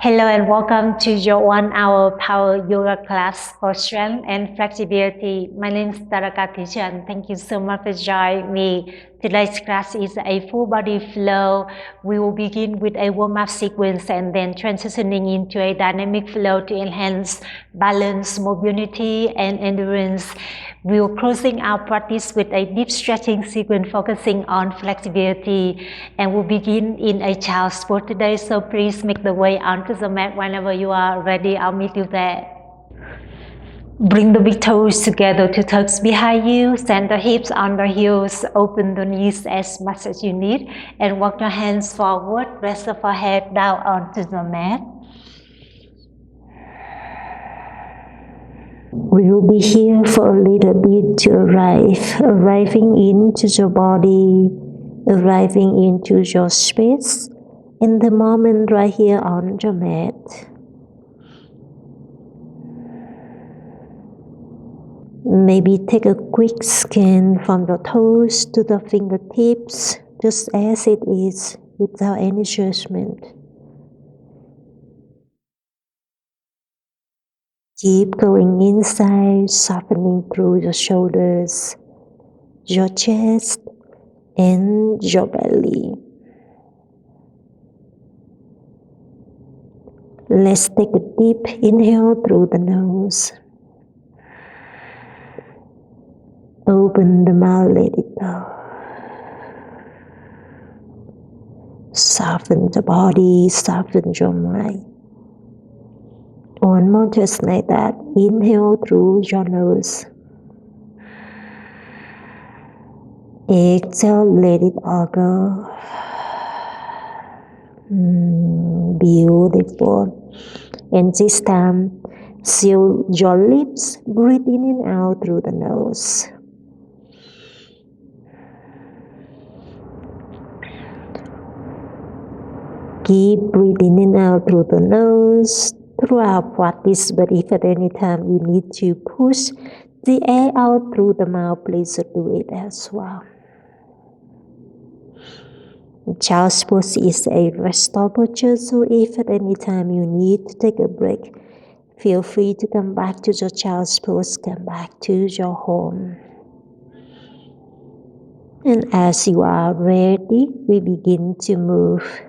Hello and welcome to your 1-hour power yoga class for strength and flexibility. My name is Taraka teacher and thank you so much for joining me. Today's class is a full body flow. We will begin with a warm-up sequence and then transitioning into a dynamic flow to enhance balance, mobility, and endurance. We will closing our practice with a deep stretching sequence focusing on flexibility, and we'll begin in a child's pose today. So please make the way onto the mat whenever you are ready. I'll meet you there. Bring the big toes together to tucks behind you. Send the hips on the heels. Open the knees as much as you need, and walk your hands forward. Rest the forehead down onto the mat. We will be here for a little bit to arriving into your body, arriving into your space, in the moment right here on your mat. Maybe take a quick scan from the toes to the fingertips, just as it is, without any judgment. Keep going inside, softening through your shoulders, your chest, and your belly. Let's take a deep inhale through the nose. Open the mouth, let it go. Soften the body, soften your mind. One more just like that. Inhale through your nose. Exhale, let it all go. Beautiful. And this time, seal your lips. Breathe in and out through the nose. Keep breathing in and out through the nose throughout practice, but if at any time you need to push the air out through the mouth, please do it as well. Child's pose is a restore posture, so if at any time you need to take a break, feel free to come back to your child's pose, come back to your home. And as you are ready, we begin to move.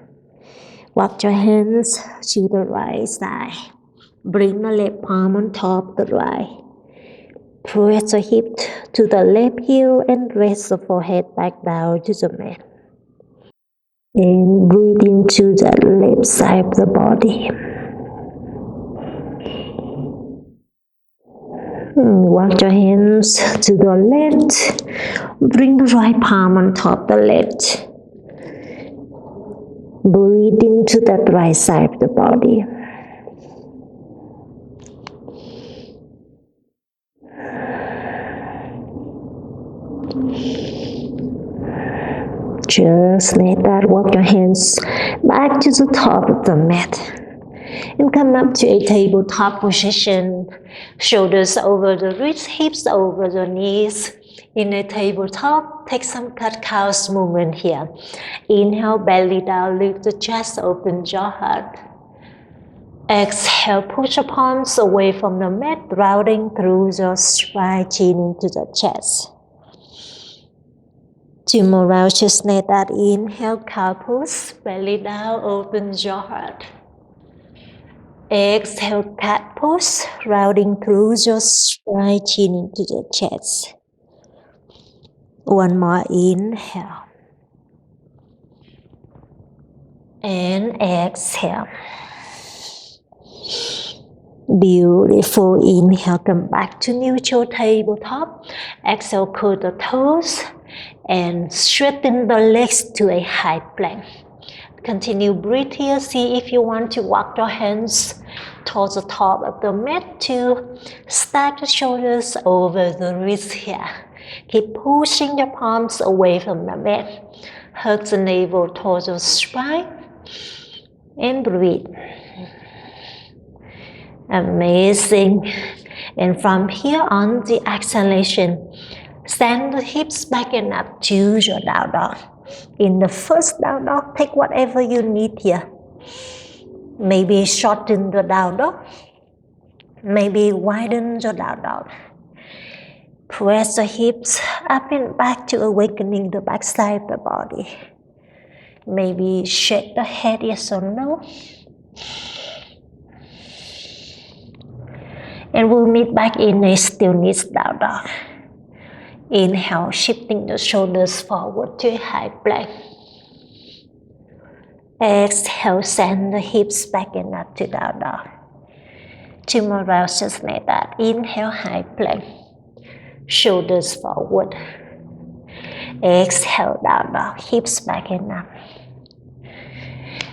Walk your hands to the right side. Bring the left palm on top of the right. Press the hip to the left heel and rest the forehead back down to the mat. And breathe into the left side of the body. Walk your hands to the left. Bring the right palm on top of the left. Breathe into that right side of the body. Just let that. Walk your hands back to the top of the mat. And come up to a tabletop position. Shoulders over the wrists, hips over the knees. In a tabletop, take some cat-cow movement here. Inhale, belly down, lift the chest, open your heart. Exhale, push your palms away from the mat, routing through your spine, chin into the chest. 2 more rounds, just like that. Inhale, cow pose, belly down, open your heart. Exhale, cat pose, routing through your spine, chin into the chest. One more inhale. And exhale. Beautiful. Inhale, come back to neutral tabletop. Exhale, curl the toes and straighten the legs to a high plank. Continue breathe here. See if you want to walk your hands towards the top of the mat to stack the shoulders over the wrists here. Keep pushing your palms away from the mat. Hug the navel towards your spine and breathe. Amazing. And from here on, the exhalation, send the hips back and up to your down dog. In the first down dog, take whatever you need here. Maybe shorten the down dog. Maybe widen the down dog. Press the hips up and back to awakening the back side of the body. Maybe shake the head yes or no. And we'll meet back in a stillness down dog. Inhale, shifting the shoulders forward to a high plank. Exhale, send the hips back and up to down dog. 2 more rounds just like that. Inhale, high plank. Shoulders forward. Exhale, down dog. Hips back and up.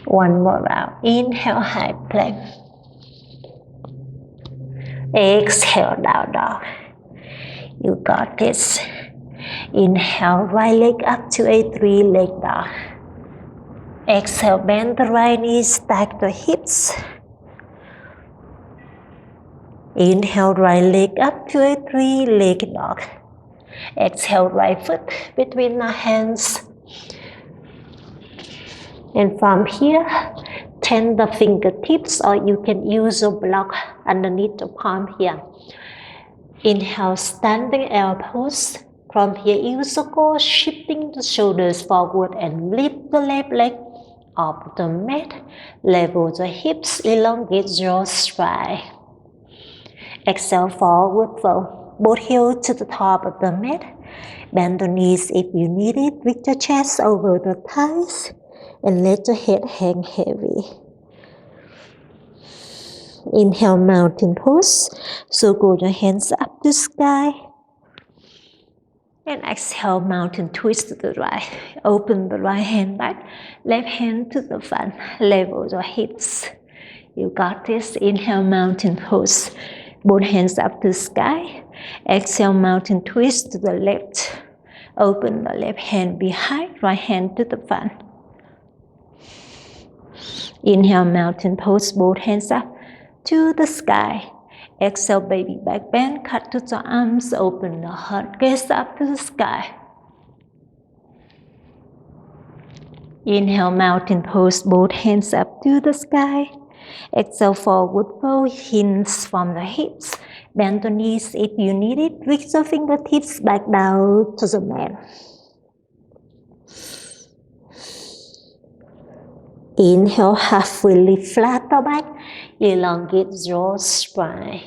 1 more round. Inhale, high plank. Exhale, down dog. You got this. Inhale, right leg up to a 3-leg dog. Exhale, bend the right knee, stack the hips. Inhale, right leg up to a 3-leg dog. Exhale, right foot between the hands. And from here, tend the fingertips, or you can use a block underneath the palm here. Inhale, standing elbows. From here, use a core, shifting the shoulders forward and lift the left leg off the mat. Level the hips, elongate your spine. Exhale, forward fold. Both heels to the top of the mat. Bend the knees if you need it. Reach the chest over the thighs. And let the head hang heavy. Inhale, mountain pose. Circle your hands up to sky. And exhale, mountain twist to the right. Open the right hand back. Left hand to the front. Level your hips. You got this. Inhale, mountain pose. Both hands up to sky. Exhale, mountain twist to the left. Open the left hand behind. Right hand to the front. Inhale, mountain pose. Both hands up to the sky. Exhale, baby back bend, cut to the arms, open the heart, gaze up to the sky. Inhale, mountain pose, both hands up to the sky. Exhale, forward fold, hinge from the hips. Bend the knees if you need it. Reach the fingertips back down to the mat. Inhale, halfway lift flat the back. Elongate your spine.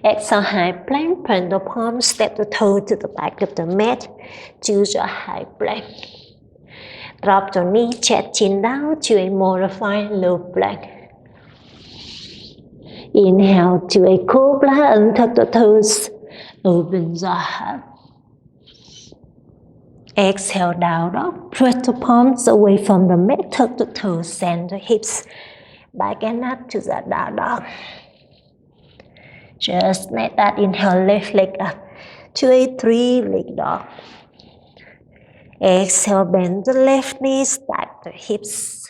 Exhale, high plank. Turn the palm, step the toe to the back of the mat. Choose your high plank. Drop your knee, chest chin down to a modified low plank. Inhale to a cobra, untuck the toes. Open the heart. Exhale, down dog. Press the palms away from the mat. Tuck the toes, send the hips back and up to the down dog. Just like that. Inhale, left leg up to a 3-leg dog. Exhale, bend the left knee, stack the hips.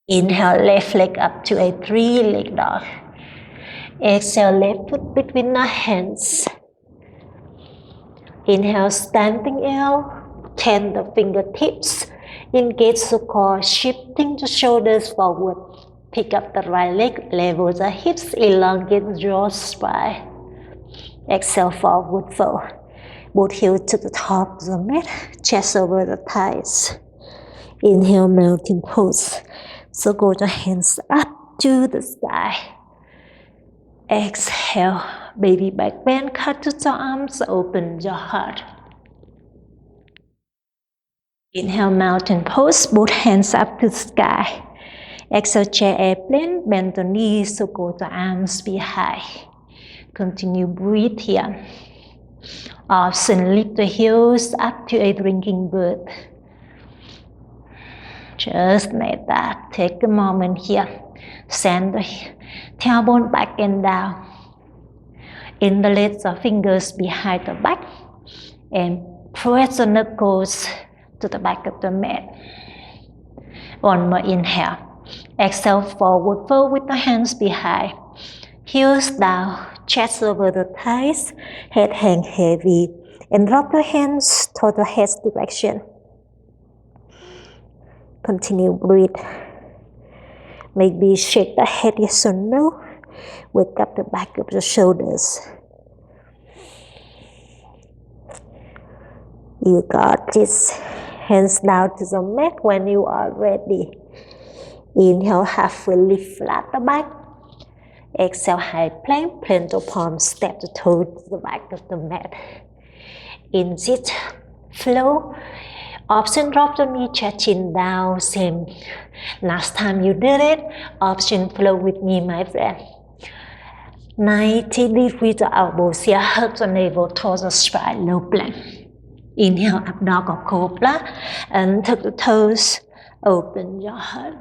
Inhale, left leg up to a 3-leg dog. Exhale, left foot between the hands. Inhale, standing L. Tend the fingertips. Engage the core, shifting the shoulders forward. Pick up the right leg, level the hips, elongate your spine. Exhale, forward fold. Both heels to the top of the mat, chest over the thighs. Inhale, mountain pose. Circle your hands up to the sky. Exhale, baby back bend, cut to the arms, open your heart. Inhale, mountain pose, both hands up to the sky. Exhale, chair airplane, bend the knees, circle the arms behind. Continue breathe here. Often lift the heels up to a drinking bird. Just like that. Take a moment here. Send the tailbone back and down. Interlace the fingers behind the back and press the knuckles to the back of the mat. One more inhale. Exhale, forward fold with the hands behind. Heels down, chest over the thighs, head hang heavy, and drop the hands toward the head direction. Continue breathe. Maybe shake the head yes or no. Wake up the back of the shoulders. You got this. Hands down to the mat when you are ready. Inhale, halfway flat the back. Exhale, high plank, plant the palms, step the toe to the back of the mat. In sit, flow. Option drop the knee, chin down, same. Last time you did it, option flow with me, my friend. 90 degrees the elbows here, hips and navel towards the spine, low plank. Inhale, up dog or cobra, and tuck the toes, open your heart.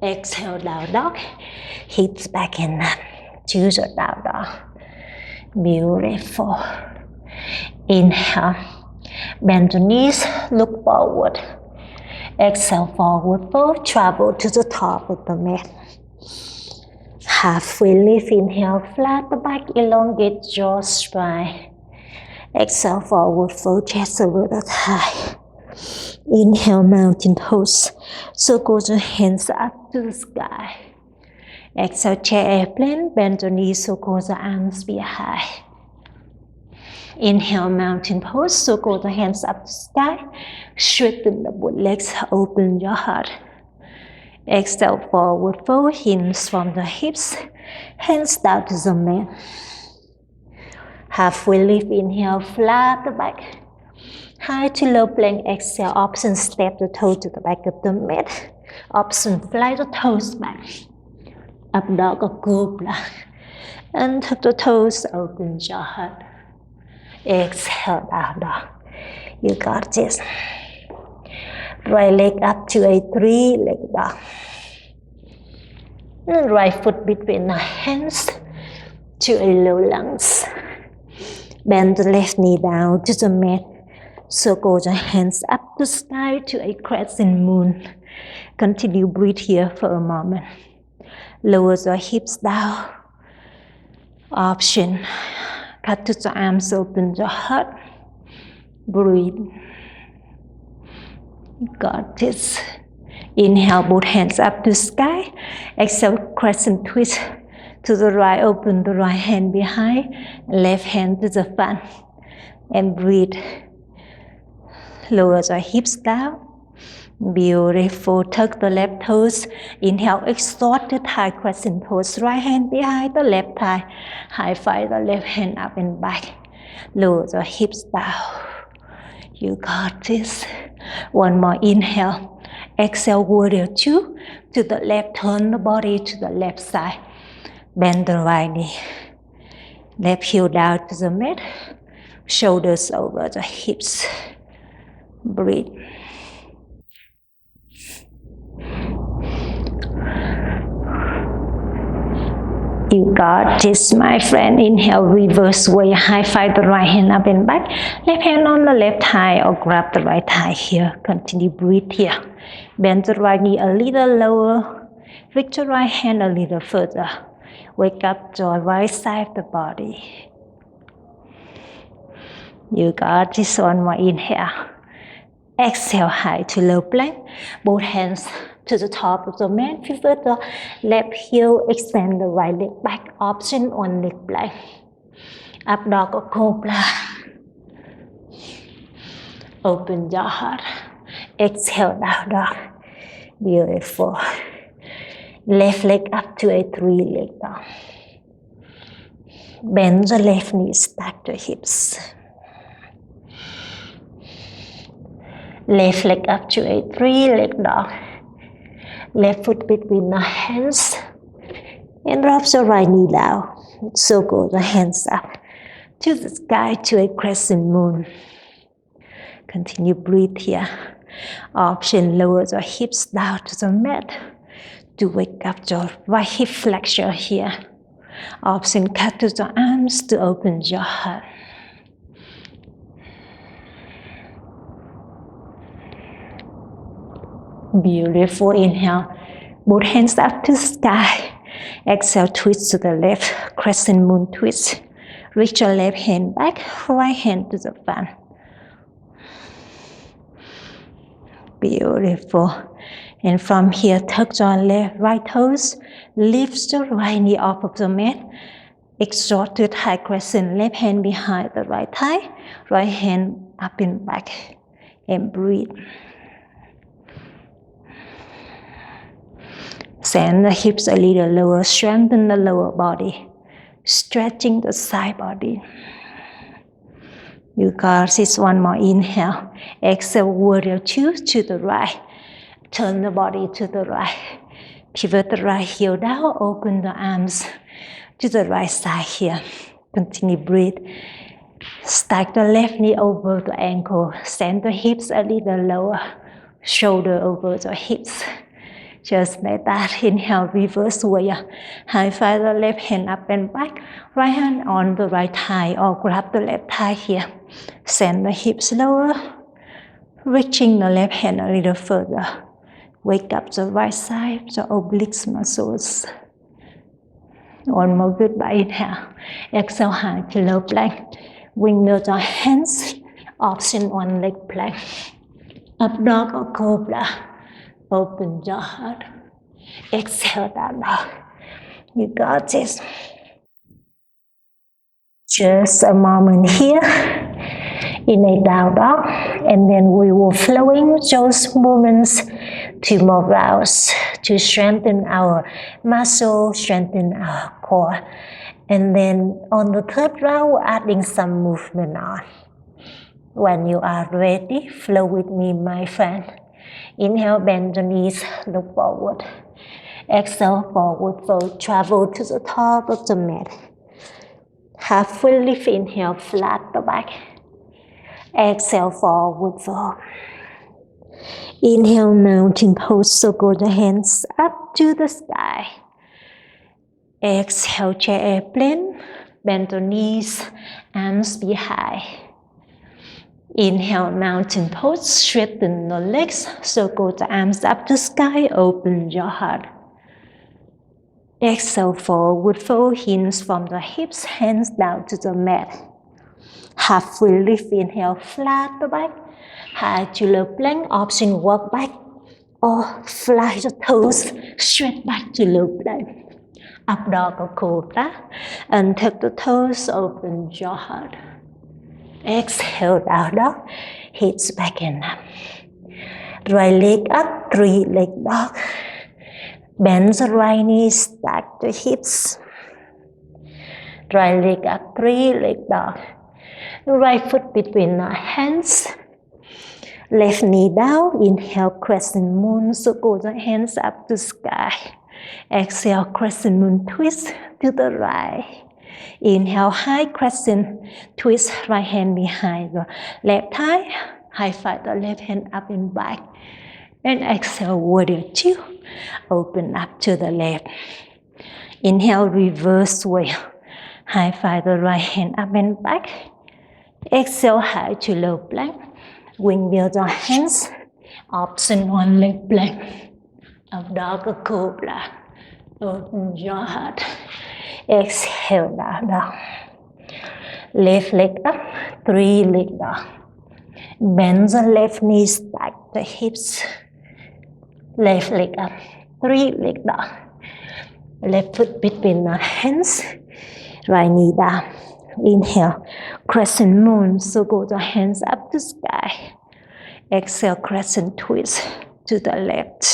Exhale, down dog, hips back and up, choose a down dog. Beautiful. Inhale, bend the knees, look forward. Exhale, forward fold, travel to the top of the mat. Halfway lift, inhale, flat the back, elongate jaw, spine. Exhale, forward fold, chest over the thigh. Inhale, mountain pose. Circle the hands up to the sky. Exhale, chair airplane, bend the knees, circle the arms behind. Inhale, mountain pose, circle the hands up to the sky. Straighten the both legs, open your heart. Exhale, forward fold, hinge from the hips, hands down to the mat. Halfway lift, inhale, flat the back. High to low plank, exhale, option step the toe to the back of the mat. Option fly the toes back. Up dog or cobra. And tuck the toes, open your heart. Exhale, down dog. You got this. Right leg up to a 3-leg dog. And right foot between the hands to a low lunge. Bend the left knee down to the mat. Circle the hands up the sky to a crescent moon. Continue breathe here for a moment. Lower the hips down. Option. Cut to the arms, open the heart. Breathe. Got this. Inhale, both hands up to the sky. Exhale, crescent twist to the right. Open the right hand behind. Left hand to the front. And breathe. Lower the hips down. Beautiful. Tuck the left toes. Inhale, extended high crescent pose. Right hand behind the left thigh. High five the left hand up and back. Lower the hips down. You got this. One more inhale. Exhale, warrior two. To the left, turn the body to the left side. Bend the right knee. Left heel down to the mat. Shoulders over the hips. Breathe. You got this, my friend. Inhale, reverse way. High five the right hand up and back. Left hand on the left thigh or grab the right thigh here. Continue breathe here. Bend the right knee a little lower. Reach the right hand a little further. Wake up the right side of the body. You got this. One more inhale. Exhale, high to low plank. Both hands to the top of the mat. Pivot the left heel, extend the right leg back. Option on leg plank. Up dog or cobra. Open your heart. Exhale, down dog. Beautiful. Left leg up to a 3-leg dog. Bend the left knee, stack the hips. Left leg up to a 3-leg dog. Left foot between the hands. And drop the right knee down. Circle the hands up to the sky to a crescent moon. Continue breathe here. Option, lower the hips down to the mat to wake up the right hip flexor here. Option, cut to the arms to open your heart. Beautiful. Inhale, both hands up to the sky. Exhale, twist to the left, crescent moon twist. Reach your left hand back, right hand to the front. Beautiful. And from here, tuck your left right toes. Lift your right knee off of the mat. Exalted high crescent. Left hand behind the right thigh. Right hand up and back. And breathe. Send the hips a little lower. Strengthen the lower body. Stretching the side body. You got this. One more inhale. Exhale, warrior two to the right. Turn the body to the right. Pivot the right heel down. Open the arms to the right side here. Continue breathe. Stack the left knee over the ankle. Send the hips a little lower. Shoulder over the hips. Just like that. Inhale, reverse warrior. High five the left hand up and back. Right hand on the right thigh or grab the left thigh here. Send the hips lower. Reaching the left hand a little further. Wake up the right side, the obliques muscles. One more goodbye. Inhale. Exhale, high to low plank. Bring your hands. Option one leg plank. Up dog or cobra. Open your heart. Exhale down dog. You got this. Just a moment here. In a down dog. And then we will flowing those movements 2 more rounds to strengthen our muscle, strengthen our core. And then on the third round, we're adding some movement on. When you are ready, flow with me, my friend. Inhale, bend the knees, look forward. Exhale, forward fold, travel to the top of the mat. Halfway lift, inhale, flat the back. Exhale, forward fold. Inhale, mountain pose, circle the hands up to the sky. Exhale, chair airplane, bend the knees, arms behind. Inhale, mountain pose, straighten the legs, circle the arms up to sky, open your heart. Exhale, forward fold, hinge from the hips, hands down to the mat. Halfway lift, inhale, flat the back. High to low plank, option walk back. Or fly the toes, straight back to low plank. Up dog or cobra. Untuck the toes, open your heart. Exhale, down dog, hips back and up. Right leg up, 3 leg dog. Bend the right knee, stack the hips. Right leg up, 3 leg dog. Right foot between the hands. Left knee down. Inhale, crescent moon, circle the hands up to sky. Exhale, crescent moon twist to the right. Inhale, high crescent twist, right hand behind the left thigh. High five the left hand up and back. And exhale, warrior two. Open up to the left. Inhale, reverse warrior. High five the right hand up and back. Exhale, high to low plank. Wing your hands. Option one leg plank. Up dog or cobra. Open your heart. Exhale, down dog. Left leg up, 3 leg dog. Bend the left knee, stack the hips. Left leg up, 3 leg dog. Left foot between the hands. Right knee down. Inhale, crescent moon, circle the hands up to sky. Exhale, crescent twist to the left.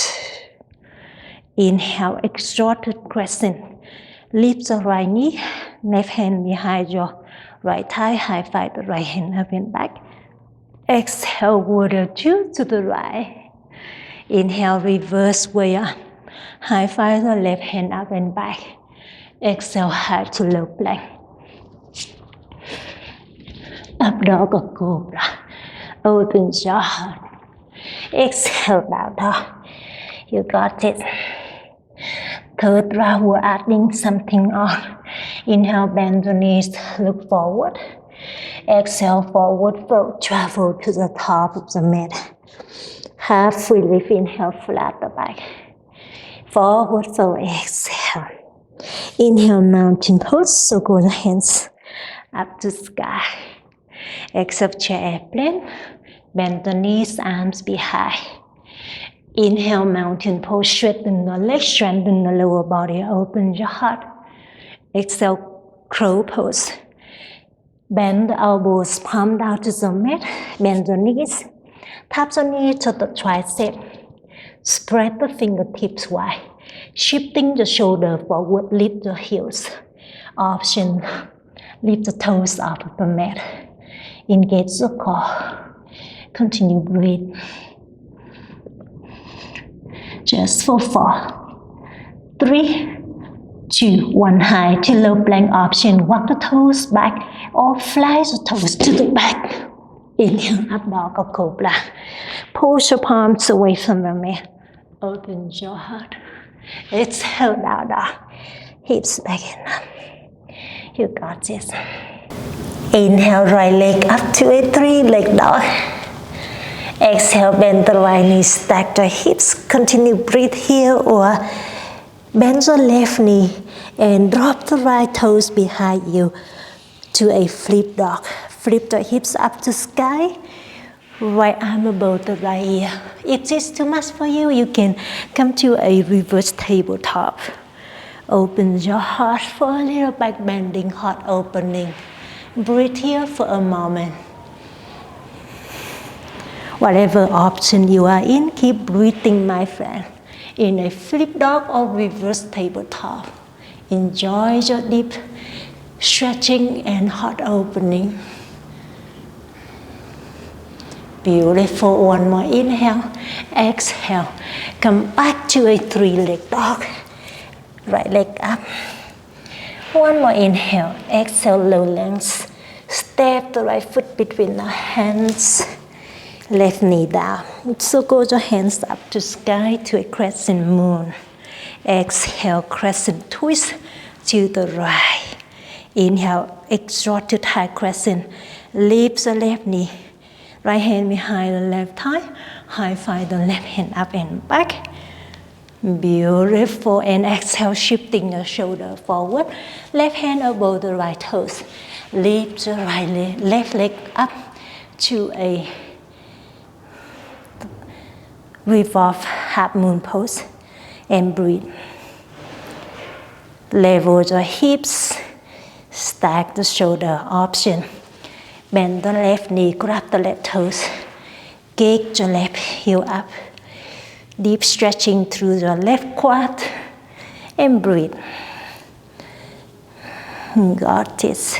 Inhale, exalted crescent. Lift the right knee, left hand behind your right thigh, high five the right hand up and back. Exhale, warrior two to the right. Inhale, reverse warrior. High five the left hand up and back. Exhale, high to low plank. Up dog or cobra. Open your heart. Exhale, down dog. You got it. Third round, we're adding something on. Inhale, bend the knees, look forward. Exhale, forward fold, travel to the top of the mat. Halfway lift, inhale, flat the back. Forward fold, exhale. Inhale, mountain pose, circle the hands up to sky. Exhale, chair airplane. Bend the knees, arms behind. Inhale, mountain pose, straighten the legs, strengthen the lower body, open your heart. Exhale, crow pose. Bend the elbows, palm down to the mat, bend the knees, tap the knee to the tricep. Spread the fingertips wide, shifting the shoulder forward, lift the heels. Option, lift the toes off of the mat. Engage the core. Continue breathe. Just for 4, 3, 2, 1. High to low plank option. Walk the toes back or fly the toes to the back. Inhale, up dog or cobra. Push your palms away from the mat. Open your heart. Exhale, down dog. Hips back in up. You got this. Inhale, right leg up to a 3-leg dog. Exhale, bend the right knee, stack the hips. Continue breathe here or bend the left knee and drop the right toes behind you to a flip dog. Flip the hips up to sky. Right arm above the right ear. If this is too much for you, you can come to a reverse tabletop. Open your heart for a little back bending, heart opening. Breathe here for a moment. Whatever option you are in, keep breathing, my friend. In a flip dog or reverse tabletop. Enjoy your deep stretching and heart opening. Beautiful. One more inhale. Exhale. Come back to a 3-leg dog. Right leg up. One more inhale. Exhale, low lunge. Step the right foot between the hands. Left knee down. Circle your hands up to sky to a crescent moon. Exhale, crescent twist to the right. Inhale, exalted high crescent. Lift the left knee. Right hand behind the left thigh. High five the left hand up and back. Beautiful. And exhale, shifting the shoulder forward. Left hand above the right toes. Lift the right leg, left leg up to a revolve half moon pose. And breathe. Level the hips. Stack the shoulder. Option. Bend the left knee, grab the left toes. Kick the left heel up. Deep stretching through the left quad. And breathe. Got this.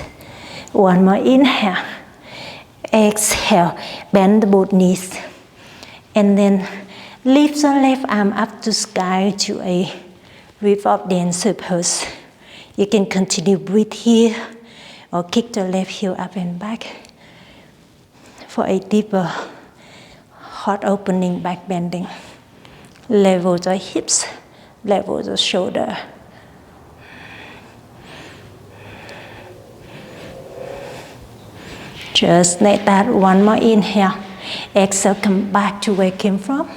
One more inhale. Exhale. Bend both knees. And then lift the left arm up to sky to a revolve dancer pose. You can continue breathe here or kick the left heel up and back for a deeper heart opening back bending. Level the hips, level the shoulder. Just like that. One more inhale. Exhale, come back to where you came from.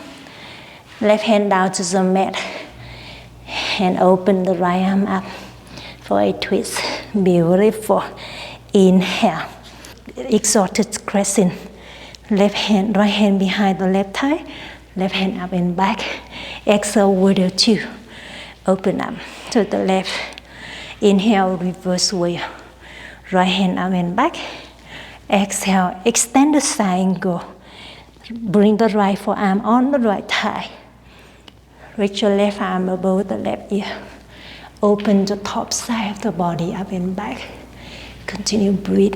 Left hand down to the mat. And open the right arm up for a twist. Beautiful. Inhale. Exalted crescent. Left hand, right hand behind the left thigh. Left hand up and back. Exhale, warrior 2. Open up to the left. Inhale, reverse warrior. Right hand up and back. Exhale, extend the side angle. Bring the right forearm on the right thigh. Reach your left arm above the left ear. Open the top side of the body up and back. Continue breathe.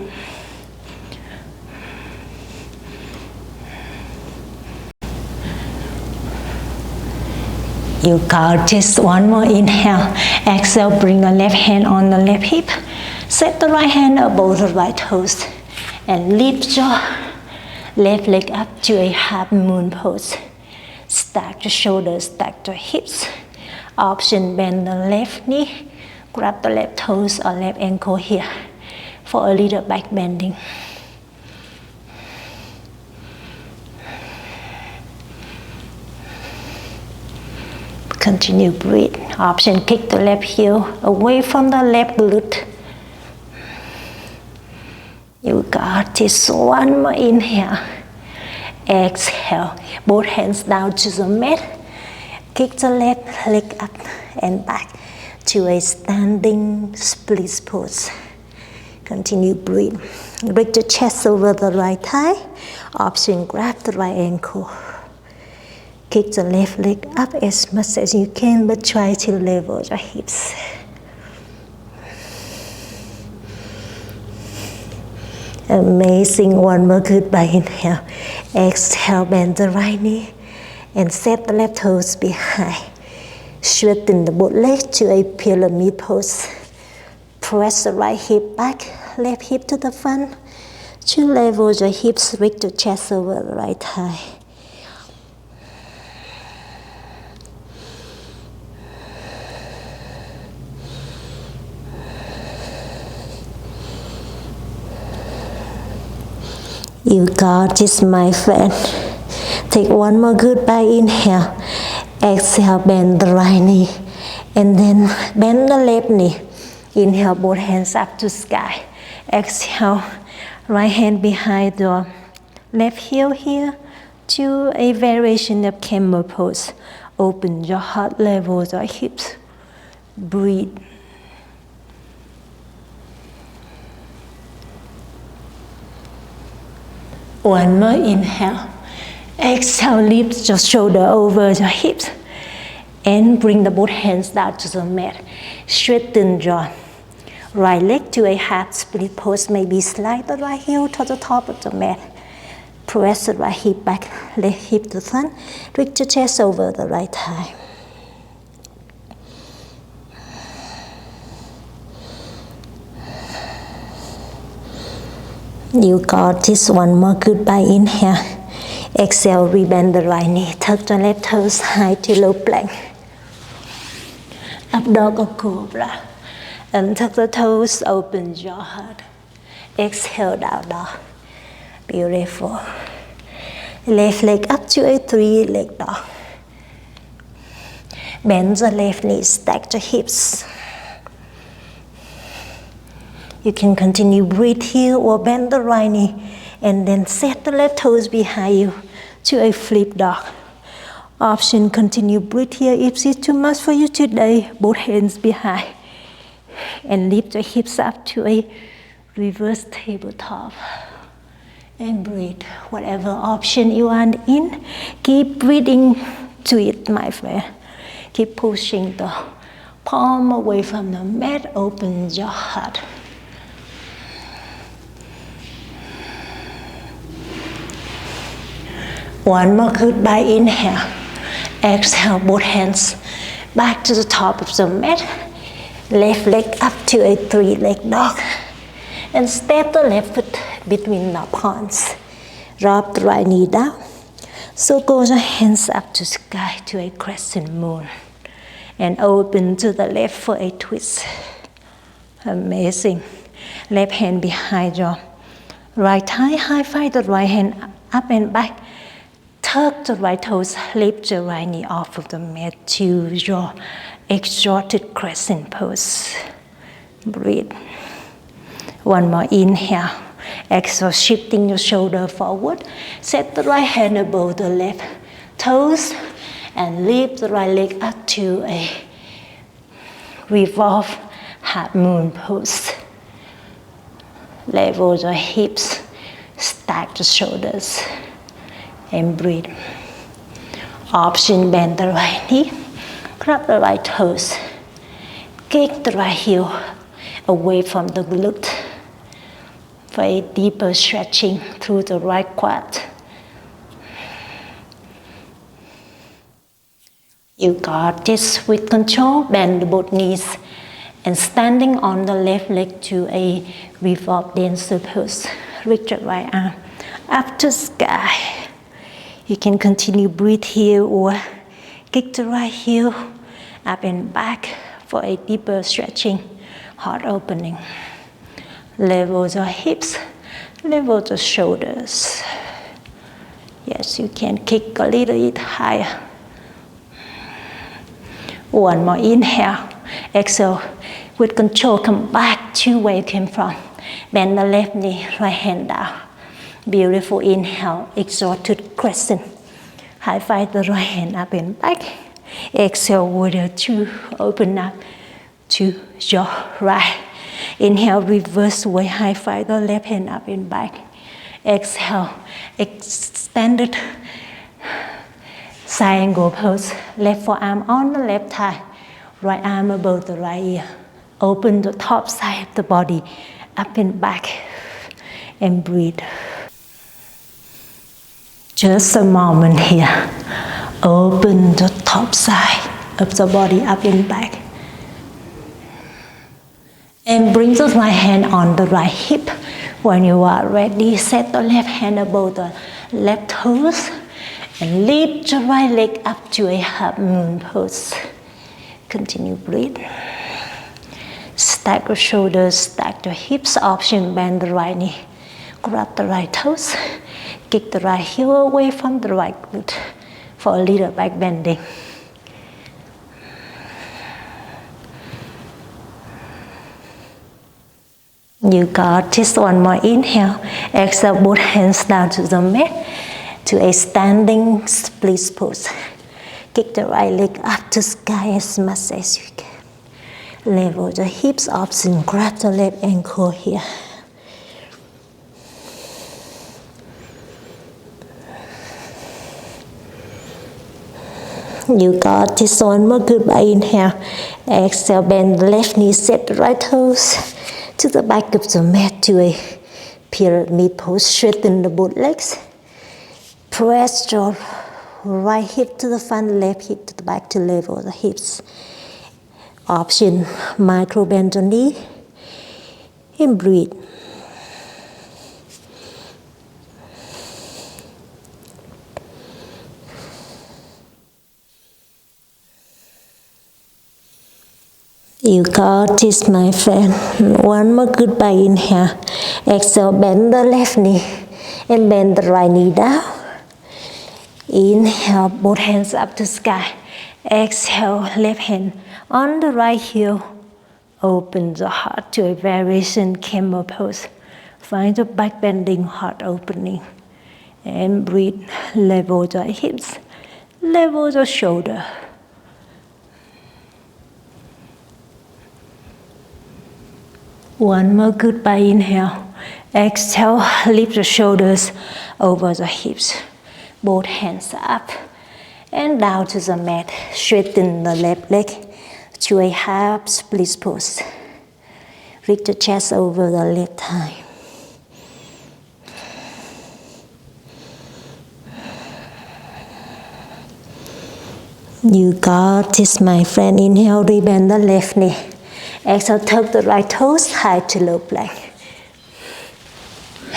You got just one more inhale. Exhale, bring the left hand on the left hip. Set the right hand above the right toes. And lift your left leg up to a half moon pose. Stack the shoulders, stack the hips. Option, bend the left knee. Grab the left toes or left ankle here for a little back bending. Continue breathe. Option, kick the left heel away from the left glute. You got this. One more inhale. Exhale, both hands down to the mat. Kick the left leg up and back to a standing split pose. Continue breathe. Reach the chest over the right thigh. Option, grab the right ankle. Kick the left leg up as much as you can, but try to level your hips. Amazing. One more goodbye. Inhale. Exhale, bend the right knee and set the left toes behind. Straighten the both legs to a pyramid pose. Press the right hip back, left hip to the front. To level your hips, reach the chest over the right thigh. You got this, my friend. Take one more goodbye. Inhale. Exhale, bend the right knee. And then bend the left knee. Inhale, both hands up to sky. Exhale, right hand behind your left heel here to a variation of camel pose. Open your heart, level your hips. Breathe. One more inhale. Exhale, lift your shoulder over your hips and bring the both hands down to the mat. Straighten your right leg to a half split pose. Maybe slide the right heel to the top of the mat. Press the right hip back, left hip to the front. Reach your chest over the right thigh. You got this. One more goodbye. Inhale. Exhale, rebend the right knee. Tuck the left toes high to low plank. Up dog or cobra. Untuck the toes, open your heart. Exhale, down dog. Beautiful. Left leg up to a three-leg dog. Bend the left knee, stack the hips. You can continue breathe here or bend the right knee and then set the left toes behind you to a flip dog. Option, continue breathe here. If it's too much for you today, both hands behind. And lift your hips up to a reverse tabletop. And breathe. Whatever option you are in, keep breathing to it, my friend. Keep pushing the palm away from the mat. Open your heart. One more goodbye. Inhale. Exhale, both hands back to the top of the mat. Left leg up to a three-leg dog. And step the left foot between the palms. Drop the right knee down. Circle your hands up to sky to a crescent moon. And open to the left for a twist. Amazing. Left hand behind your right thigh. High five the right hand up and back. Tuck the right toes, lift the right knee off of the mat to your exalted crescent pose. Breathe. One more inhale. Exhale, shifting your shoulder forward. Set the right hand above the left toes and lift the right leg up to a revolve half moon pose. Level your hips, stack the shoulders. And breathe. Option, bend the right knee, grab the right toes, kick the right heel away from the glute for a deeper stretching through the right quad. You got this. With control, bend both knees and standing on the left leg to a revolve dancer pose. Reach your right arm up to sky. You can continue breathe here or kick the right heel up and back for a deeper stretching, heart opening. Level your hips, level the shoulders. Yes, you can kick a little bit higher. One more inhale. Exhale. With control, come back to where you came from. Bend the left knee, right hand down. Beautiful. Inhale, exalted crescent. High five the right hand up and back. Exhale, warrior two. Open up to your right. Inhale, reverse way. High five the left hand up and back. Exhale, extended side angle pose. Left forearm on the left thigh. Right arm above the right ear. Open the top side of the body up and back. And breathe. Just a moment here. Open the top side of the body up and back. And bring the right hand on the right hip. When you are ready, set the left hand above the left toes. And lift the right leg up to a half moon pose. Continue breathe. Stack the shoulders, stack the hips. Option, bend the right knee. Grab the right toes. Kick the right heel away from the right glute for a little back bending. You got this. One more inhale. Exhale, both hands down to the mat to a standing split pose. Kick the right leg up to sky as much as you can. Level the hips up and grab the left ankle here. You got this. One more goodbye. Inhale. Exhale, bend the left knee, set the right toes to the back of the mat to a pyramid pose. Straighten the both legs. Press your right hip to the front, left hip to the back to level the hips. Option, micro bend the knee and breathe. You got this, my friend. One more goodbye. Inhale. Exhale, bend the left knee and bend the right knee down. Inhale, both hands up to sky. Exhale, left hand on the right heel. Open the heart to a variation camel pose. Find the back bending, heart opening. And breathe. Level the hips. Level the shoulder. One more goodbye. Inhale. Exhale, lift the shoulders over the hips. Both hands up and down to the mat. Straighten the left leg to a half split pose. Reach the chest over the left thigh. You got this, my friend. Inhale, rebend the left knee. Exhale, tuck the right toes, high to low plank.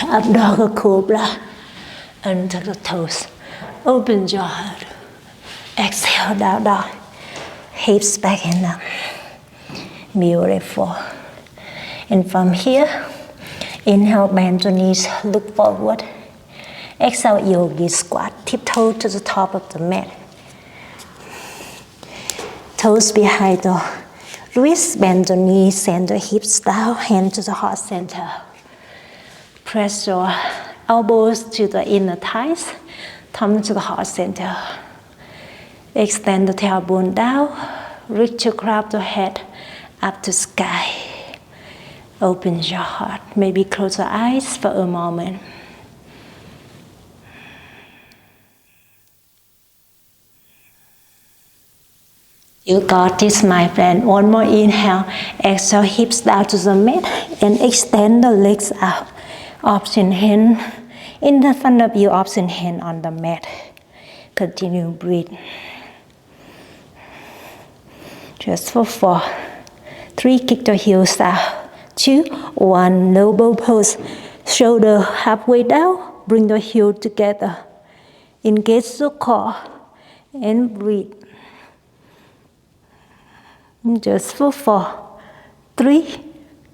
Up dog or cobra. Untuck the toes. Open your heart. Exhale, down dog. Hips back and up. Beautiful. And from here, inhale, bend the knees, look forward. Exhale, yogi squat. Tiptoe to the top of the mat. Toes behind the wrist, bend the knees, send the hips down, hand to the heart center. Press your elbows to the inner thighs, thumb to the heart center. Extend the tailbone down, reach to grab the head up to sky. Open your heart, maybe close your eyes for a moment. You got this, my friend. One more inhale. Exhale, hips down to the mat and extend the legs out. Option hand in the front of you, option hand on the mat. Continue breathe. Just for 4, 3, kick the heels out. 2, 1, elbow pose. Shoulder halfway down, bring the heel together. Engage the core and breathe. Just for 4, 3,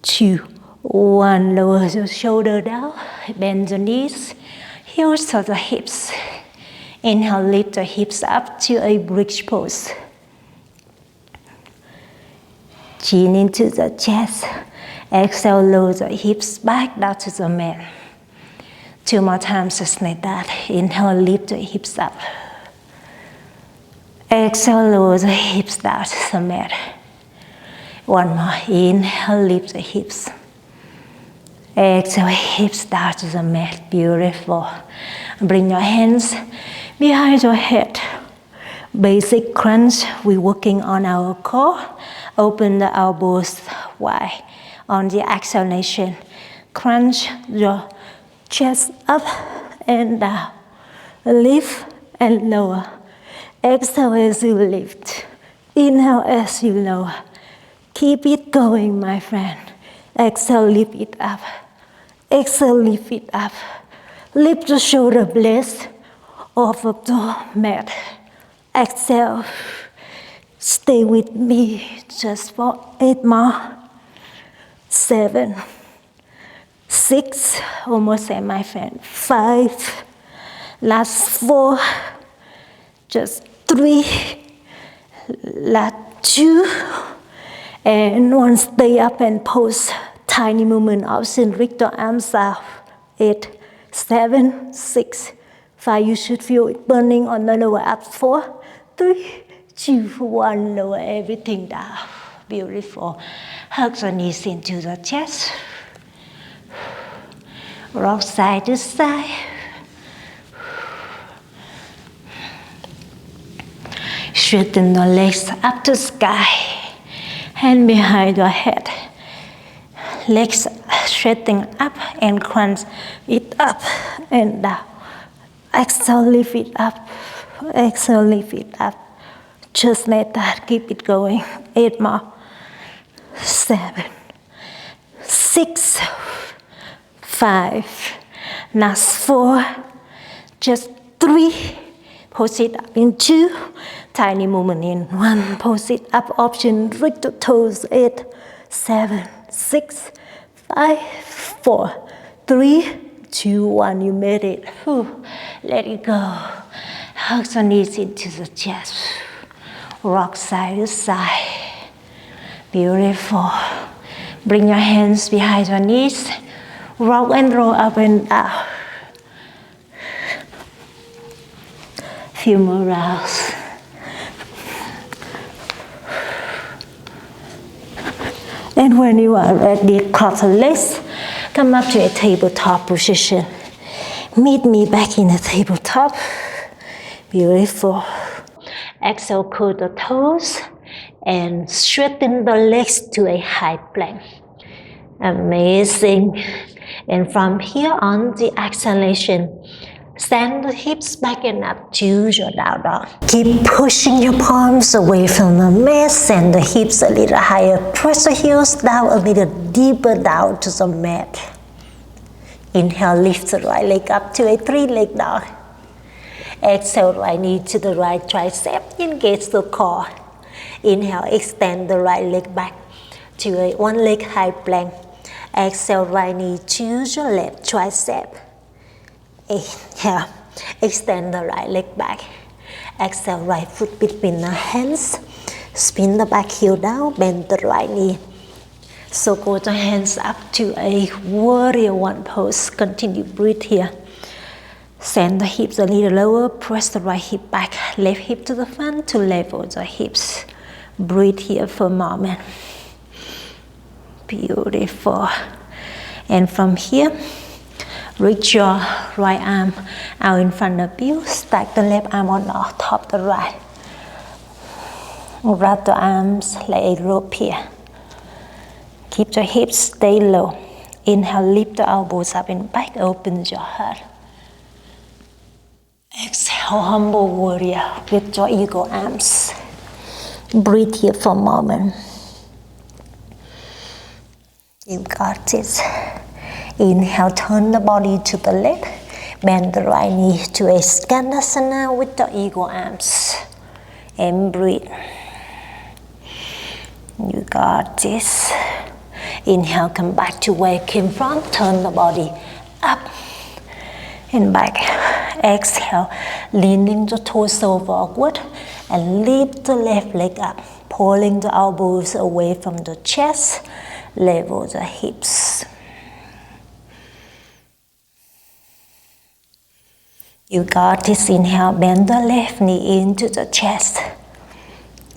2, 1. Lower the shoulder down, bend the knees, heels to the hips. Inhale, lift the hips up to a bridge pose. Chin into the chest. Exhale, lower the hips back down to the mat. 2 more times, just like that. Inhale, lift the hips up. Exhale, lower the hips down to the mat. One more. Inhale, lift the hips. Exhale, hips down to the mat. Beautiful. Bring your hands behind your head. Basic crunch. We're working on our core. Open the elbows wide. On the exhalation, crunch your chest up and down. Lift and lower. Exhale as you lift. Inhale as you lower. Keep it going, my friend. Exhale, lift it up. Exhale, lift it up. Lift the shoulder blades off of the mat. Exhale. Stay with me just for 8 more. 7, 6, almost there, my friend. 5, last 4, just 3, last 2, and 1. Stay up and pose. Tiny movement option. Reach the arms out. 8, 7, 6, 5. You should feel it burning on the lower abs. 4, 3, 2, 1. Lower everything down. Beautiful. Hug the knees into the chest. Rock side to side. Straighten the legs up to sky. Hand behind your head. Legs straighten up and crunch it up and down. Exhale, lift it up. Exhale, lift it up. Just like that. Keep it going. 8 more. 7, 6, 5, last 4, just 3, push it up in 2, tiny movement in 1, push it up, option, reach the toes, 8, 7, 6, 5, 4, 3, 2, 1, you made it. Whew. Let it go. Hug the knees into the chest. Rock side to side. Beautiful. Bring your hands behind your knees. Rock and roll up and down. Few more rounds. And when you are ready, cross the legs. Come up to a tabletop position. Meet me back in the tabletop. Beautiful. Exhale, curl the toes. And straighten the legs to a high plank. Amazing. And from here on, the exhalation, send the hips back and up to your down dog. Keep pushing your palms away from the mat. Send the hips a little higher. Press the heels down a little deeper down to the mat. Inhale, lift the right leg up to a 3-leg dog. Exhale, right knee to the right tricep. Engage the core. Inhale, extend the right leg back to a 1-leg high plank. Exhale, right knee to your left tricep. Inhale, extend the right leg back. Exhale, right foot between the hands. Spin the back heel down, bend the right knee. So go the hands up to a warrior 1 pose. Continue, breathe here. Send the hips a little lower, press the right hip back, left hip to the front to level the hips. Breathe here for a moment. Beautiful. And from here, reach your right arm out in front of you. Stack the left arm on top of the right. Wrap the arms like a rope here. Keep the hips stay low. Inhale, lift the elbows up and back, open your heart. Exhale, humble warrior with your eagle arms. Breathe here for a moment. You got this. Inhale, turn the body to the left. Bend the right knee to a Skandasana with the eagle arms. And breathe. You got this. Inhale, come back to where you came from. Turn the body up and back. Exhale, leaning the torso forward and lift the left leg up, pulling the elbows away from the chest, level the hips. You got this. Inhale, bend the left knee into the chest.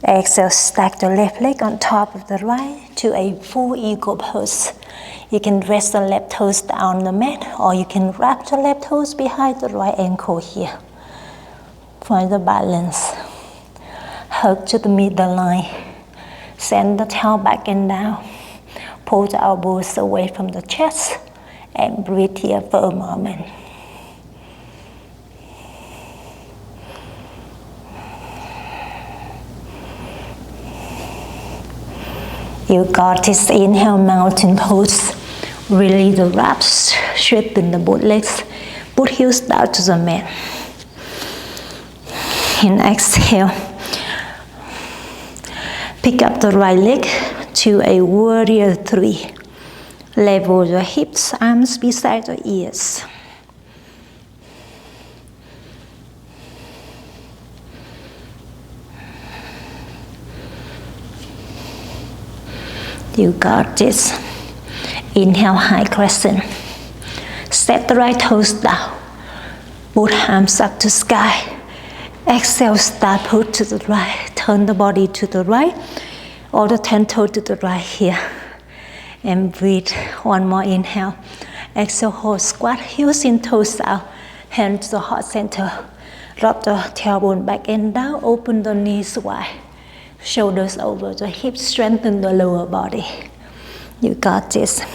Exhale, stack the left leg on top of the right to a full eagle pose. You can rest the left toes down the mat, or you can wrap the left toes behind the right ankle here. Find the balance. Hug to the middle line. Send the tail back and down. Pull the elbows away from the chest and breathe here for a moment. You got this. Inhale, mountain pose. Release the wraps, straighten the both legs, both heels down to the mat. And exhale. Pick up the right leg to a warrior three. Level your hips, arms beside the ears. You got this. Inhale, high crescent. Step the right toes down. Both arms up to sky. Exhale, start put to the right. Turn the body to the right. Or the 10 toes to the right here. And breathe. One more inhale. Exhale, hold squat. Heels in, toes out. Hand to the heart center. Drop the tailbone back and down. Open the knees wide. Shoulders over the hips. Strengthen the lower body. You got this.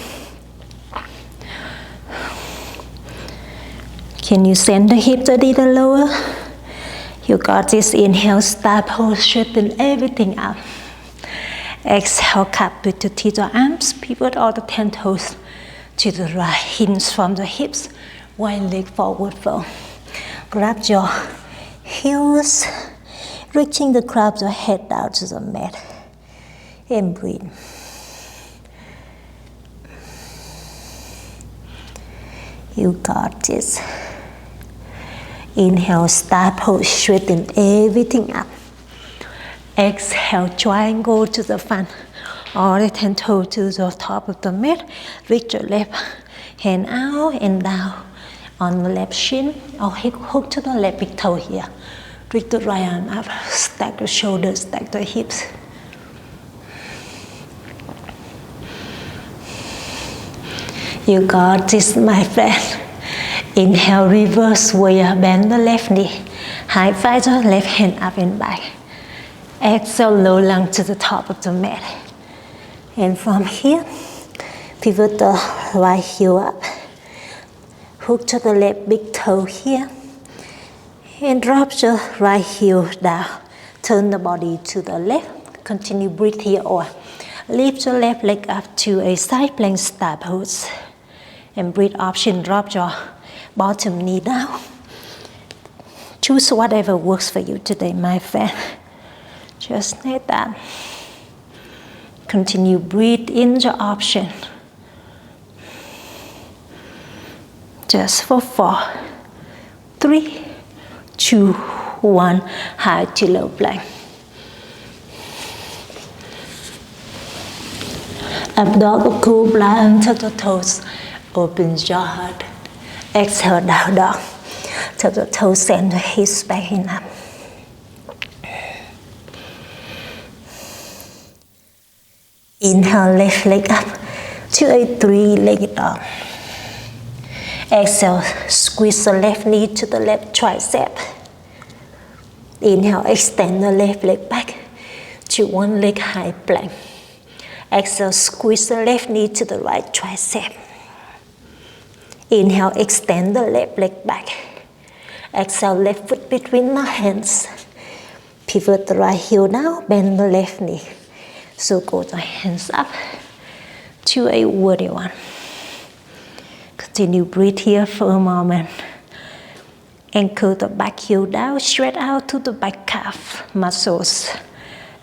Can you send the hips a little lower? You got this. Inhale, star pose, straighten everything up. Exhale, cup with the teeter arms, pivot all the 10 toes to the right. Hinge from the hips, one leg forward fold. Grab your heels, reaching the crown of your head down to the mat. And breathe. You got this. Inhale, star pose, straighten everything up. Exhale, triangle to the front. All the 10 toes to the top of the mat. Reach your left hand out and down on the left shin. Or hook to the left big toe here. Reach the right arm up. Stack the shoulders, stack the hips. You got this, my friend. Inhale, reverse warrior, bend the left knee. High five the left hand up and back. Exhale, low lung to the top of the mat. And from here, pivot the right heel up. Hook to the left big toe here. And drop the right heel down. Turn the body to the left. Continue breathe here, or lift your left leg up to a side plank star pose. And breathe option, drop your bottom knee down. Choose whatever works for you today, my friend. Just like that. Continue breathe in your option. Just for 4, 3, 2, 1. High to low plank. Abdominal cool, blind to the toes. Open your heart. Exhale, down dog. Till the toes send the hips back in up. Inhale, left leg up to a 3-legged dog. Exhale, squeeze the left knee to the left tricep. Inhale, extend the left leg back to 1 leg high plank. Exhale, squeeze the left knee to the right tricep. Inhale, extend the left leg back. Exhale, left foot between the hands. Pivot the right heel down, bend the left knee. So go the hands up to a warrior one. Continue breathe here for a moment. Anchor the back heel down, straight out to the back calf muscles.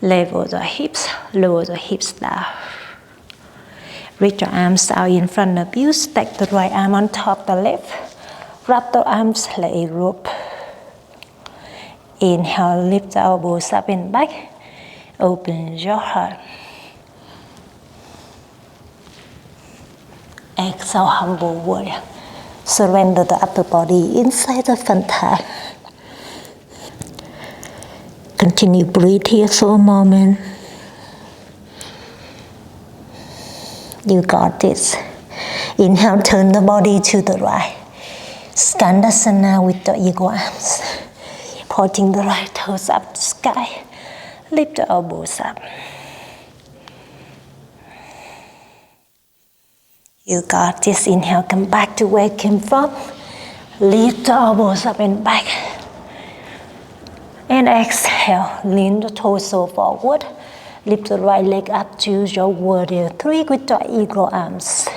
Level the hips, lower the hips down. Reach your arms out in front of you. Stack the right arm on top the left. Wrap the arms like a rope. Inhale, lift the elbows up and back. Open your heart. Exhale, humble warrior. Surrender the upper body inside the front thigh. Continue breathe here for a moment. You got this. Inhale, turn the body to the right. Skandasana with the eagle arms. Pointing the right toes up to sky. Lift the elbows up. You got this. Inhale, come back to where you came from. Lift the elbows up and back. And exhale, lean the torso forward. Lift the right leg up to your warrior three with the eagle arms.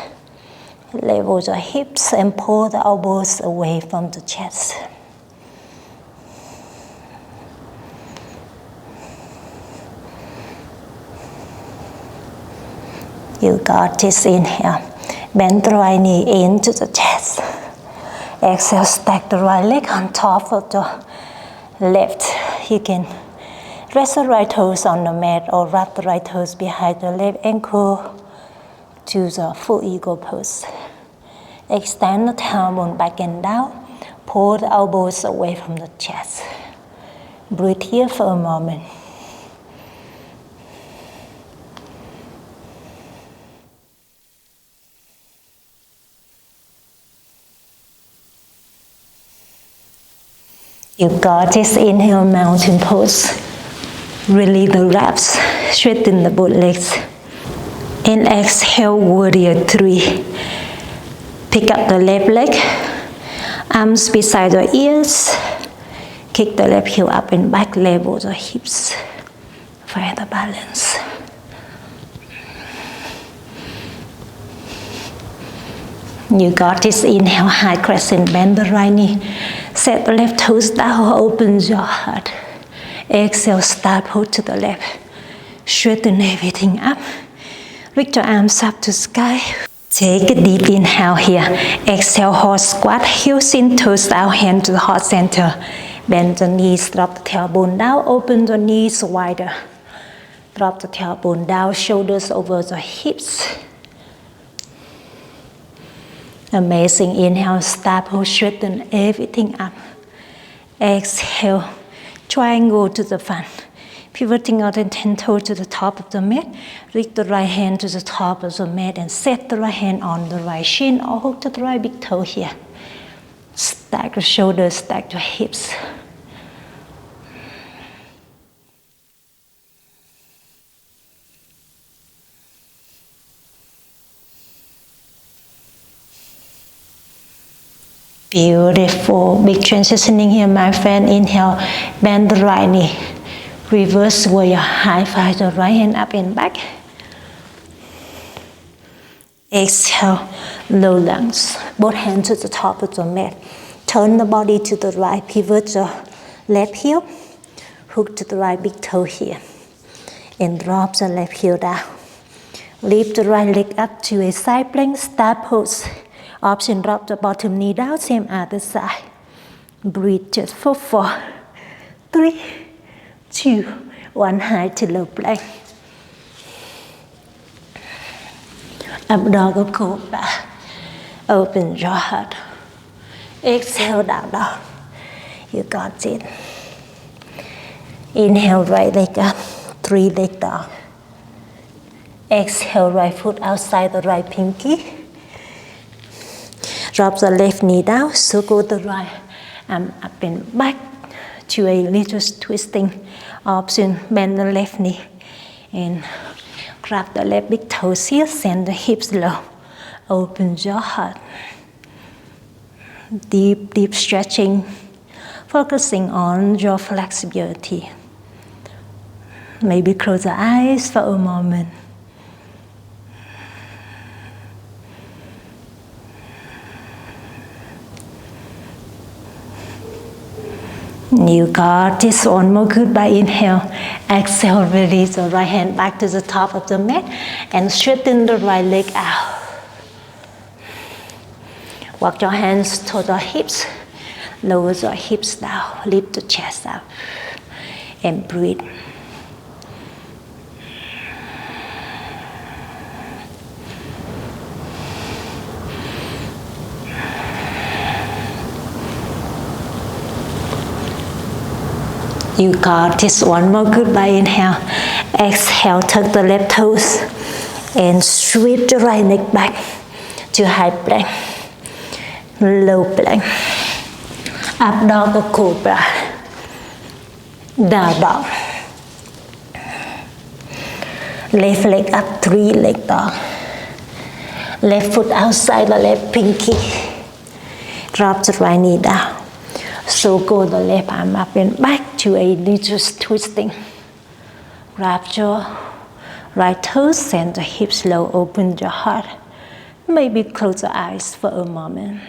Level the hips and pull the elbows away from the chest. You got this. Inhale, bend the right knee into the chest. Exhale, stack the right leg on top of the left. You can rest the right toes on the mat or wrap the right toes behind the left ankle to the full eagle pose. Extend the tailbone back and down. Pull the elbows away from the chest. Breathe here for a moment. You got this. Inhale, mountain pose. Release the wraps. Straighten the both legs. And exhale, warrior three. Pick up the left leg. Arms beside the ears. Kick the left heel up and back. Level the hips. Find the balance. You got this. Inhale, high crescent, bend the right knee. Set the left toes down, open your heart. Exhale, start pull to the left. Straighten everything up. Reach your arms up to sky. Take a deep inhale here. Exhale, horse squat, heels in, toes down, hand to the heart center. Bend the knees, drop the tailbone down, open the knees wider. Drop the tailbone down, shoulders over the hips. Amazing. Inhale, start pull, straighten everything up. Exhale, triangle to the front. Pivoting out and 10 toes to the top of the mat. Reach the right hand to the top of the mat and set the right hand on the right shin or hook to the right big toe here. Stack the shoulders, stack the hips. Beautiful. Big transitioning here, my friend. Inhale, bend the right knee. Reverse warrior, high five the right hand up and back. Exhale, low lunge. Both hands to the top of the mat. Turn the body to the right, pivot the left heel. Hook to the right big toe here. And drop the left heel down. Lift the right leg up to a side plank, start pose. Option, drop the bottom knee down, same other side. Breathe just for 4, 3, 2, 1, high to low plank. Up dog or cobra. Open your heart. Exhale, down dog. You got it. Inhale, right leg up, 3 leg down. Exhale, right foot outside the right pinky. Drop the left knee down, circle the right arm up and back to a little twisting option. Bend the left knee and grab the left big toes here, send the hips low. Open your heart. Deep, deep stretching, focusing on your flexibility. Maybe close the eyes for a moment. You got this. One more goodbye. Inhale. Exhale, release the right hand back to the top of the mat and straighten the right leg out. Walk your hands to the hips. Lower the hips down. Lift the chest up. And breathe. You got this. One more. Goodbye. Inhale. Exhale. Tuck the left toes and sweep the right leg back to high plank, low plank, up dog or cobra, down dog. Left leg up, 3-leg dog. Left foot outside the left pinky. Drop the right knee down. So go the left arm up and back to a little twisting. Wrap your right toes, send the hips low, open your heart. Maybe close your eyes for a moment.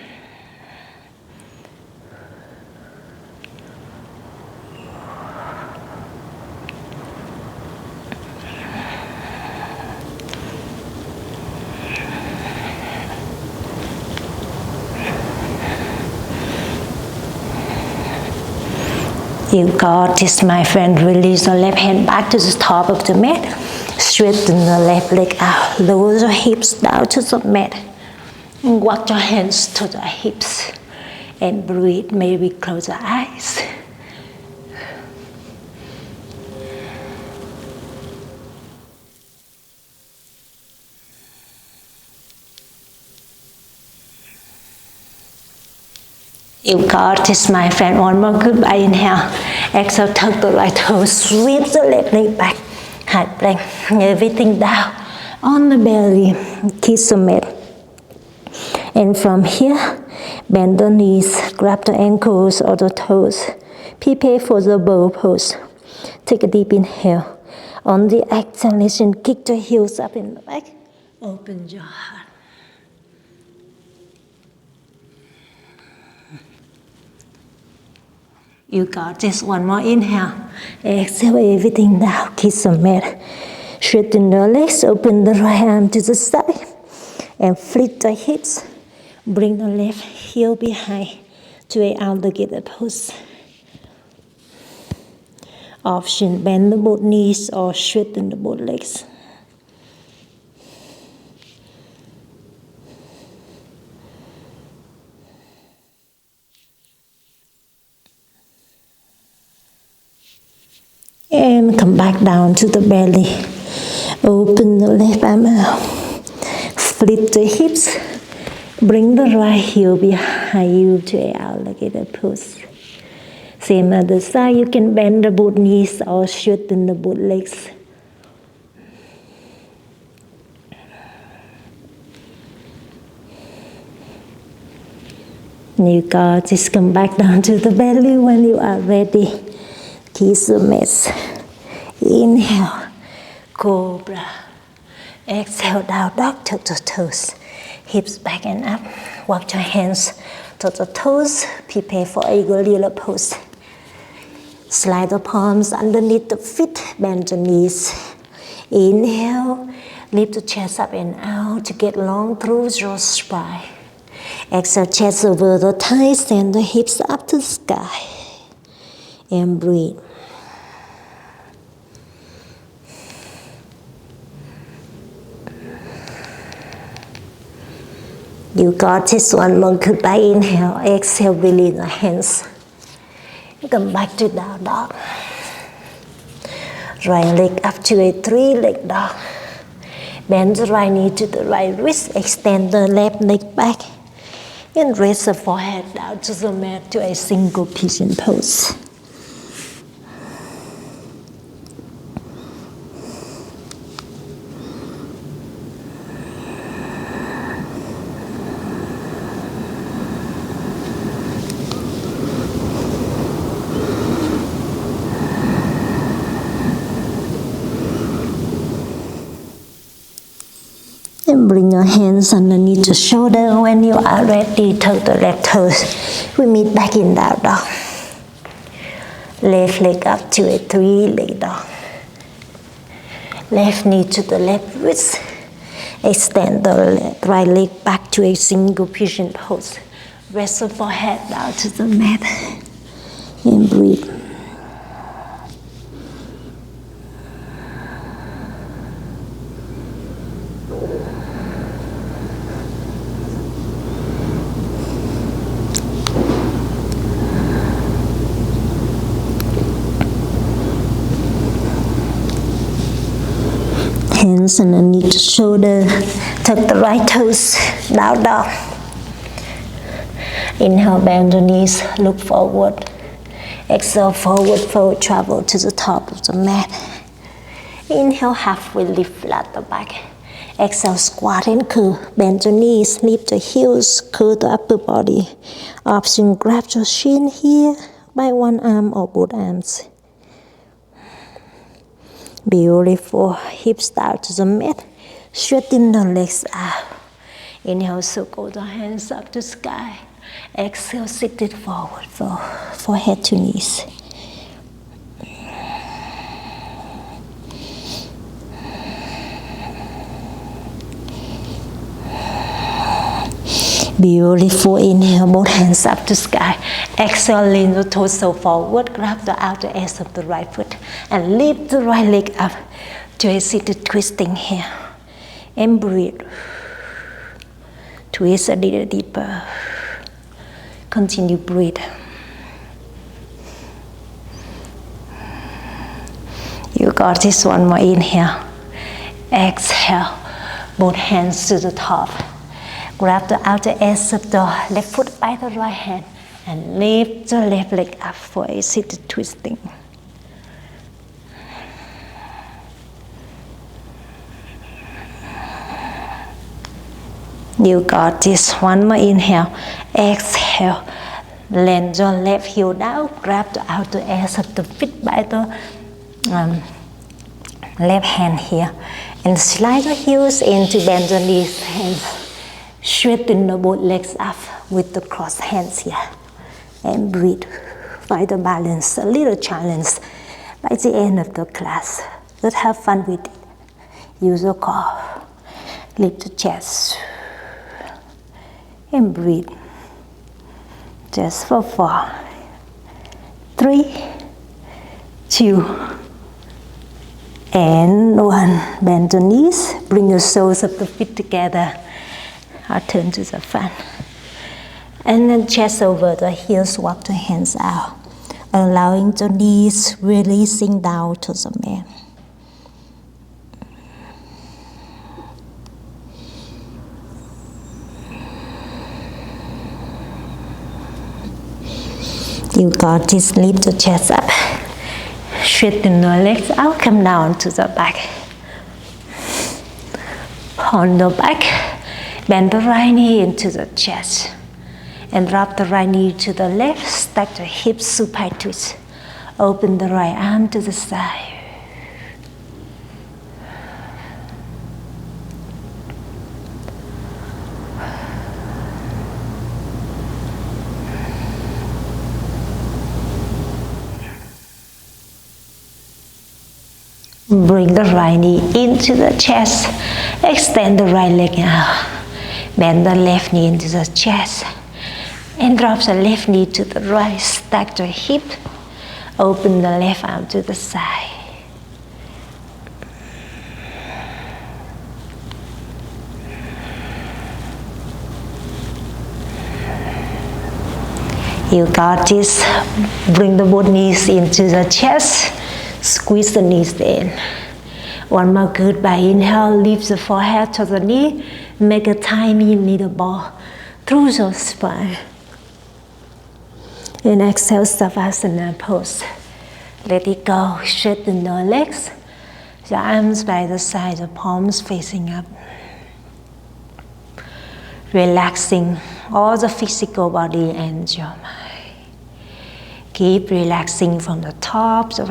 You got this, my friend. Release the left hand back to the top of the mat. Straighten the left leg out. Lower the hips down to the mat. And walk your hands to the hips. And breathe. Maybe close your eyes. You got this, my friend. One more. Goodbye. Inhale. Exhale. Tuck the right toes. Sweep the left leg back. High plank. Everything down on the belly. Kiss the mat. And from here, bend the knees. Grab the ankles or the toes. Prepare for the bow pose. Take a deep inhale. On the exhalation, kick the heels up in the back. Open your heart. You got this. One more. Inhale. Exhale everything down. Kiss the mat. Straighten the legs. Open the right arm to the side. And flip the hips. Bring the left heel behind to an alligator pose. Option, bend the both knees or straighten the both legs. And come back down to the belly. Open the left arm out. Flip the hips. Bring the right heel behind you to an alligator pose. Same other side. You can bend the both knees or straighten the both legs. You got this. Come back down to the belly when you are ready. Kiss the mat. Inhale, cobra. Exhale, down dog. Tuck the toes. Hips back and up. Walk your hands to the toes. Prepare for a gorilla pose. Slide the palms underneath the feet. Bend the knees. Inhale. Lift the chest up and out to get long through your spine. Exhale, chest over the thighs. Send the hips up to the sky. And breathe. You got this. One more. Goodbye. Inhale. Exhale. Release the hands. Come back to down dog. Right leg up to a 3-leg dog. Bend the right knee to the right wrist. Extend the left leg back. And raise the forehead down to the mat to a single pigeon pose. And bring your hands underneath the shoulder. When you are ready, tuck the left toes. We meet back in down dog. Left leg up to a 3-leg dog. Left knee to the left wrist. Extend the right leg back to a single pigeon pose. Rest the forehead down to the mat. And breathe. hands underneath the shoulder. Tuck the right toes, down dog. Inhale, bend the knees, look forward. Exhale, forward fold, travel to the top of the mat. Inhale, halfway lift, flat the back. Exhale, squat and curl. Bend the knees, lift the heels, curl the upper body. Option, grab your shin here by one arm or both arms. Beautiful. Hips down to the mat. Straighten the legs out. Inhale, circle the hands up to sky. Exhale, sit it forward, forehead to knees. Beautiful. Inhale, both hands up to sky. Exhale, lean the torso forward. Grab the outer edge of the right foot and lift the right leg up to a seated twisting here. And breathe. Twist a little deeper. Continue breathe. You got this. One more. Inhale. Exhale. Both hands to the top. Grab the outer edge of the left foot by the right hand and lift the left leg up for a seated twisting. You got this. One more. Inhale. Exhale. Land your left heel down. Grab the outer edge of the feet by the left hand here. And slide the heels in to bend the knees. Hands. Straighten the both legs up with the crossed hands here. And breathe. Find the balance. A little challenge by the end of the class. Just have fun with it. Use your core. Lift the chest. And breathe. Just for 4, 3, 2, and 1. Bend the knees. Bring your soles of the feet together. I'll turn to the front. And then chest over the heels, walk the hands out. Allowing the knees releasing down to the mat. You got this. Lift the chest up. Straighten the legs out. Come down to the back. On the back. Bend the right knee into the chest. And drop the right knee to the left. Stack the hips, supine twist. Open the right arm to the side. Bring the right knee into the chest. Extend the right leg out. Bend the left knee into the chest. And drop the left knee to the right. Stack the hip. Open the left arm to the side. You got this. Bring the both knees into the chest. Squeeze the knees in. One more goodbye. Inhale, lift the forehead to the knee. Make a tiny little ball through your spine. And exhale, Savasana pose. Let it go. Straighten the legs. The arms by the side, the palms facing up. Relaxing all the physical body and your mind. Keep relaxing from the tops of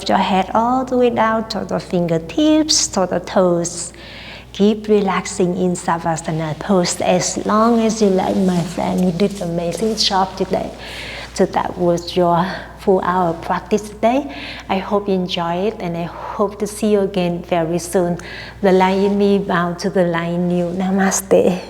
your head all the way down to the fingertips, to the toes. Keep relaxing in Savasana pose as long as you like, my friend. You did an amazing job today. So that was your full hour practice today. I hope you enjoy it, and I hope to see you again very soon. The lion in me bow to the lion in you. Namaste.